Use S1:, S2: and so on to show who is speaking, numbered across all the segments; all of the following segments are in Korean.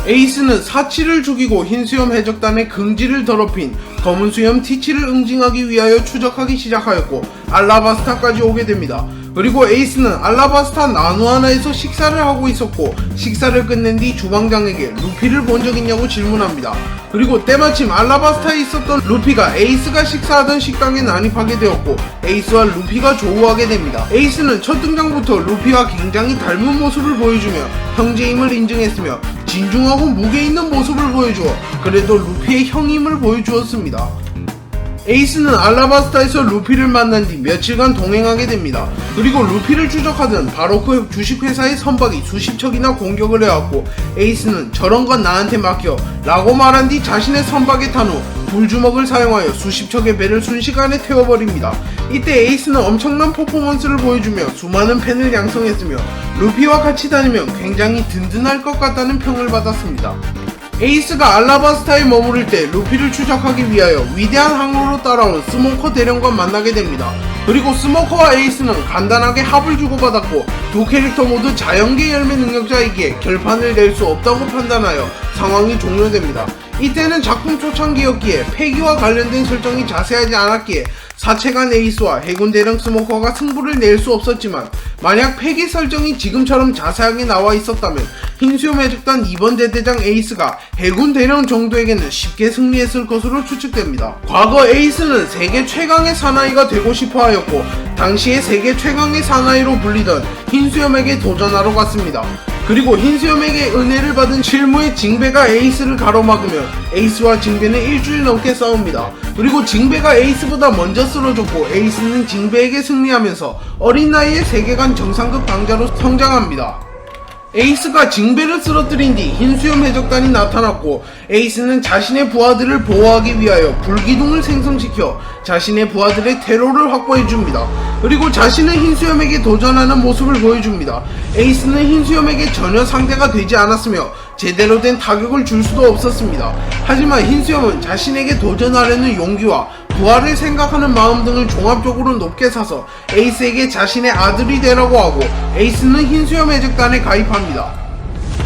S1: 에이스는 사치를 죽이고 흰수염 해적단의 긍지를 더럽힌 검은수염 티치를 응징하기 위하여 추적하기 시작하였고 알라바스타까지 오게 됩니다. 그리고 에이스는 알라바스타 나누아나에서 식사를 하고 있었고 식사를 끝낸 뒤 주방장에게 루피를 본 적 있냐고 질문합니다. 그리고 때마침 알라바스타에 있었던 루피가 에이스가 식사하던 식당에 난입하게 되었고 에이스와 루피가 조우하게 됩니다. 에이스는 첫 등장부터 루피와 굉장히 닮은 모습을 보여주며 형제임을 인증했으며 진중하고 무게 있는 모습을 보여주어 그래도 루피의 형임을 보여주었습니다. 에이스는 알라바스타에서 루피를 만난 뒤 며칠간 동행하게 됩니다. 그리고 루피를 추적하던 바로크 주식회사의 선박이 수십 척이나 공격을 해왔고 에이스는 저런 건 나한테 맡겨 라고 말한 뒤 자신의 선박에 탄 후 불주먹을 사용하여 수십 척의 배를 순식간에 태워버립니다. 이때 에이스는 엄청난 퍼포먼스를 보여주며 수많은 팬을 양성했으며 루피와 같이 다니면 굉장히 든든할 것 같다는 평을 받았습니다. 에이스가 알라바스타에 머무를 때 루피를 추적하기 위하여 위대한 항로로 따라온 스모커 대령과 만나게 됩니다. 그리고 스모커와 에이스는 간단하게 합을 주고받았고 두 캐릭터 모두 자연계 열매 능력자이기에 결판을 낼 수 없다고 판단하여 상황이 종료됩니다. 이때는 작품 초창기였기에 폐기와 관련된 설정이 자세하지 않았기에 사체간 에이스와 해군 대령 스모커가 승부를 낼 수 없었지만 만약 폐기 설정이 지금처럼 자세하게 나와 있었다면 흰수염 해적단 2번 대대장 에이스가 해군 대령 정도에게는 쉽게 승리했을 것으로 추측됩니다. 과거 에이스는 세계 최강의 사나이가 되고 싶어 하였고 당시에 세계 최강의 사나이로 불리던 흰수염에게 도전하러 갔습니다. 그리고 흰수염에게 은혜를 받은 실무의 징베가 에이스를 가로막으며 에이스와 징베는 일주일 넘게 싸웁니다. 그리고 징베가 에이스보다 먼저 쓰러졌고 에이스는 징베에게 승리하면서 어린 나이에 세계관 정상급 강자로 성장합니다. 에이스가 징베를 쓰러뜨린 뒤 흰수염 해적단이 나타났고 에이스는 자신의 부하들을 보호하기 위하여 불기둥을 생성시켜 자신의 부하들의 테러를 확보해줍니다. 그리고 자신은 흰수염에게 도전하는 모습을 보여줍니다. 에이스는 흰수염에게 전혀 상대가 되지 않았으며 제대로 된 타격을 줄 수도 없었습니다. 하지만 흰수염은 자신에게 도전하려는 용기와 부하를 생각하는 마음 등을 종합적으로 높게 사서 에이스에게 자신의 아들이 되라고 하고 에이스는 흰수염 해적단에 가입합니다.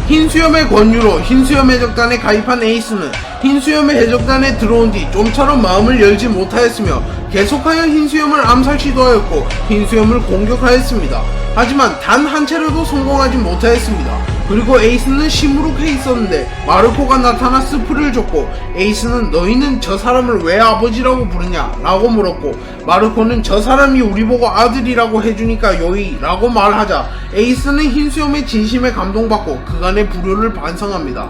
S1: 흰수염의 권유로 흰수염 해적단에 가입한 에이스는 흰수염의 해적단에 들어온 뒤 좀처럼 마음을 열지 못하였으며 계속하여 흰수염을 암살 시도하였고 흰수염을 공격하였습니다. 하지만 단 한 차례도 성공하지 못하였습니다. 그리고 에이스는 시무룩해 있었는데 마르코가 나타나 스프를 줬고 에이스는 너희는 저 사람을 왜 아버지라고 부르냐 라고 물었고 마르코는 저 사람이 우리 보고 아들이라고 해주니까 요이 라고 말하자 에이스는 흰수염의 진심에 감동받고 그간의 불효를 반성합니다.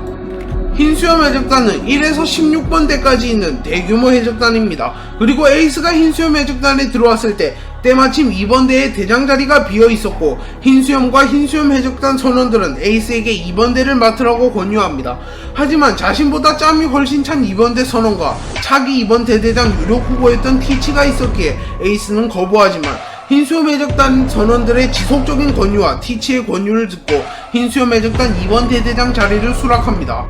S1: 흰수염 해적단은 1에서 16번 대까지 있는 대규모 해적단입니다. 그리고 에이스가 흰수염 해적단에 들어왔을 때 때마침 2번 대에 대장 자리가 비어 있었고 흰수염과 흰수염 해적단 선원들은 에이스에게 2번 대를 맡으라고 권유합니다. 하지만 자신보다 짬이 훨씬 찬 2번 대 선원과 차기 2번 대대장 유력 후보였던 티치가 있었기에 에이스는 거부하지만 흰수염 해적단 선원들의 지속적인 권유와 티치의 권유를 듣고 흰수염 해적단 2번 대대장 자리를 수락합니다.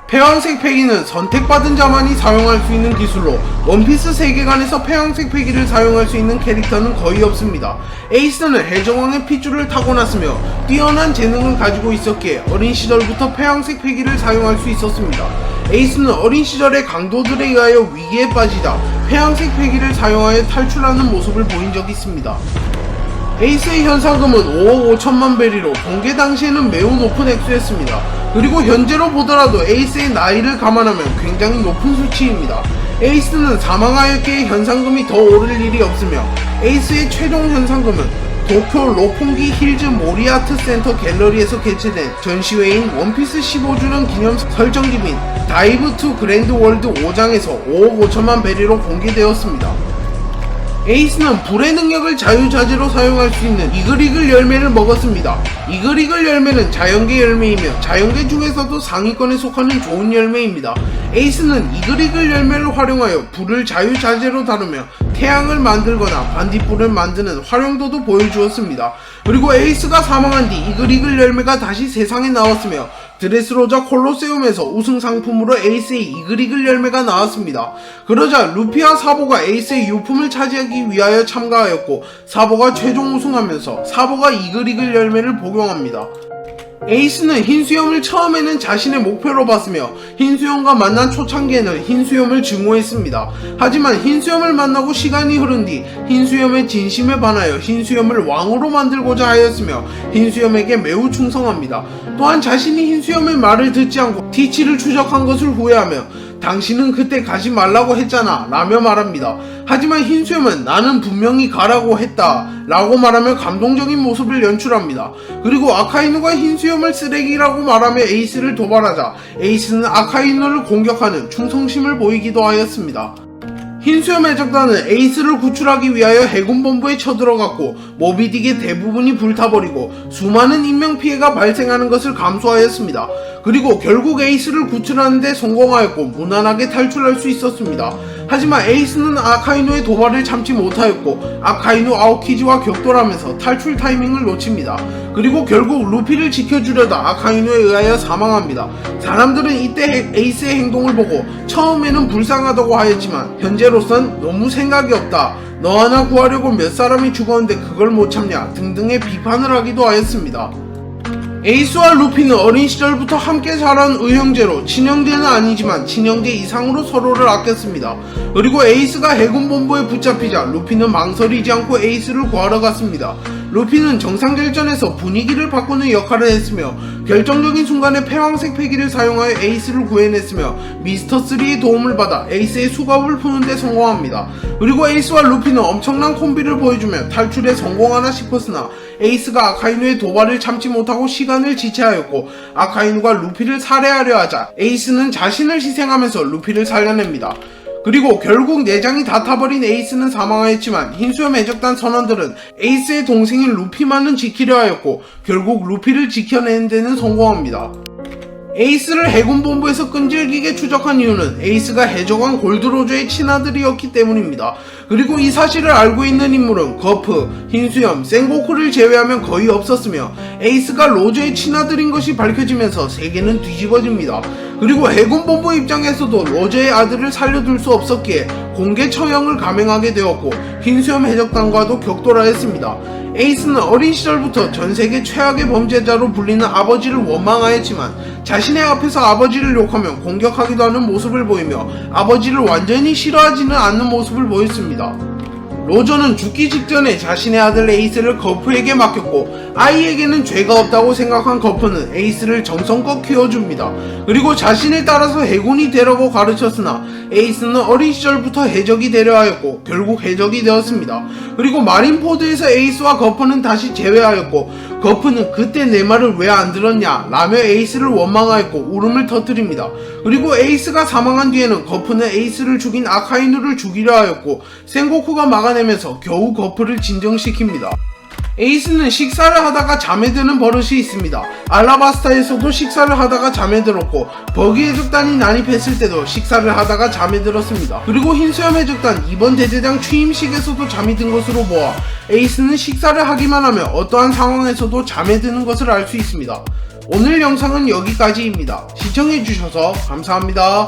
S1: 폐왕색 패기는 선택받은 자만이 사용할 수 있는 기술로 원피스 세계관에서 폐왕색 패기를 사용할 수 있는 캐릭터는 거의 없습니다. 에이스는 해적왕의 핏줄을 타고났으며 뛰어난 재능을 가지고 있었기에 어린 시절부터 폐왕색 패기를 사용할 수 있었습니다. 에이스는 어린 시절의 강도들에 의하여 위기에 빠지다 폐왕색 패기를 사용하여 탈출하는 모습을 보인 적이 있습니다. 에이스의 현상금은 5억 5천만 베리로 공개 당시에는 매우 높은 액수였습니다. 그리고 현재로 보더라도 에이스의 나이를 감안하면 굉장히 높은 수치입니다. 에이스는 사망하였기에 현상금이 더 오를 일이 없으며 에이스의 최종 현상금은 도쿄 로폰기 힐즈 모리아트 센터 갤러리에서 개최된 전시회인 원피스 15주년 기념 설정기 및 다이브 투 그랜드 월드 5장에서 5억 5천만 베리로 공개되었습니다. 에이스는 불의 능력을 자유자재로 사용할 수 있는 이글이글 열매를 먹었습니다. 이글이글 열매는 자연계 열매이며 자연계 중에서도 상위권에 속하는 좋은 열매입니다. 에이스는 이글이글 열매를 활용하여 불을 자유자재로 다루며 태양을 만들거나 반딧불을 만드는 활용도도 보여주었습니다. 그리고 에이스가 사망한 뒤 이글이글 열매가 다시 세상에 나왔으며 드레스로자 콜로세움에서 우승 상품으로 에이스의 이글이글 열매가 나왔습니다. 그러자 루피와 사보가 에이스의 유품을 차지하기 위하여 참가하였고 사보가 최종 우승하면서 사보가 이글이글 열매를 복용합니다. 에이스는 흰수염을 처음에는 자신의 목표로 봤으며 흰수염과 만난 초창기에는 흰수염을 증오했습니다. 하지만 흰수염을 만나고 시간이 흐른 뒤 흰수염의 진심에 반하여 흰수염을 왕으로 만들고자 하였으며 흰수염에게 매우 충성합니다. 또한 자신이 흰수염의 말을 듣지 않고 티치를 추적한 것을 후회하며 당신은 그때 가지 말라고 했잖아 라며 말합니다. 하지만 흰수염은 나는 분명히 가라고 했다 라고 말하며 감동적인 모습을 연출합니다. 그리고 아카이누가 흰수염을 쓰레기라고 말하며 에이스를 도발하자 에이스는 아카이누를 공격하는 충성심을 보이기도 하였습니다. 흰수염 해적단은 에이스를 구출하기 위하여 해군본부에 쳐들어갔고 모비딕의 대부분이 불타버리고 수많은 인명피해가 발생하는 것을 감수하였습니다. 그리고 결국 에이스를 구출하는 데 성공하였고 무난하게 탈출할 수 있었습니다. 하지만 에이스는 아카이누의 도발을 참지 못하였고 아카이누 아오키지와 격돌하면서 탈출 타이밍을 놓칩니다. 그리고 결국 루피를 지켜주려다 아카이누에 의하여 사망합니다. 사람들은 이때 에이스의 행동을 보고 처음에는 불쌍하다고 하였지만 현재로선 너무 생각이 없다, 너 하나 구하려고 몇 사람이 죽었는데 그걸 못 참냐 등등의 비판을 하기도 하였습니다. 에이스와 루피는 어린 시절부터 함께 자란 의형제로 친형제는 아니지만 친형제 이상으로 서로를 아꼈습니다. 그리고 에이스가 해군본부에 붙잡히자 루피는 망설이지 않고 에이스를 구하러 갔습니다. 루피는 정상결전에서 분위기를 바꾸는 역할을 했으며 결정적인 순간에 패왕색 패기를 사용하여 에이스를 구해냈으며 미스터3의 도움을 받아 에이스의 수갑을 푸는 데 성공합니다. 그리고 에이스와 루피는 엄청난 콤비를 보여주며 탈출에 성공하나 싶었으나 에이스가 아카이누의 도발을 참지 못하고 시간을 지체하였고 아카이누가 루피를 살해하려 하자 에이스는 자신을 희생하면서 루피를 살려냅니다. 그리고 결국 내장이 다 타버린 에이스는 사망하였지만 흰수염 해적단 선원들은 에이스의 동생인 루피만은 지키려 하였고 결국 루피를 지켜내는 데는 성공합니다. 에이스를 해군본부에서 끈질기게 추적한 이유는 에이스가 해적왕 골드로저의 친아들이었기 때문입니다. 그리고 이 사실을 알고 있는 인물은 거프, 흰수염, 생고쿠를 제외하면 거의 없었으며 에이스가 로저의 친아들인 것이 밝혀지면서 세계는 뒤집어집니다. 그리고 해군본부 입장에서도 로저의 아들을 살려둘 수 없었기에 공개 처형을 감행하게 되었고 흰수염 해적단과도 격돌하였습니다. 에이스는 어린 시절부터 전세계 최악의 범죄자로 불리는 아버지를 원망하였지만 자신의 앞에서 아버지를 욕하며 공격하기도 하는 모습을 보이며 아버지를 완전히 싫어하지는 않는 모습을 보였습니다. 로저는 죽기 직전에 자신의 아들 에이스를 거프에게 맡겼고 아이에게는 죄가 없다고 생각한 거프는 에이스를 정성껏 키워줍니다. 그리고 자신을 따라서 해군이 되라고 가르쳤으나 에이스는 어린 시절부터 해적이 되려 하였고 결국 해적이 되었습니다. 그리고 마린포드에서 에이스와 거프는 다시 재회하였고 거프는 그때 내 말을 왜 안 들었냐 라며 에이스를 원망하였고 울음을 터뜨립니다. 그리고 에이스가 사망한 뒤에는 거프는 에이스를 죽인 아카이누를 죽이려 하였고 생고쿠가 막아내면서 겨우 거프를 진정시킵니다. 에이스는 식사를 하다가 잠에 드는 버릇이 있습니다. 알라바스타에서도 식사를 하다가 잠에 들었고 버기 해적단이 난입했을 때도 식사를 하다가 잠에 들었습니다. 그리고 흰수염 해적단 이번 대대장 취임식에서도 잠이 든 것으로 보아 에이스는 식사를 하기만 하면 어떠한 상황에서도 잠에 드는 것을 알 수 있습니다. 오늘 영상은 여기까지입니다. 시청해주셔서 감사합니다.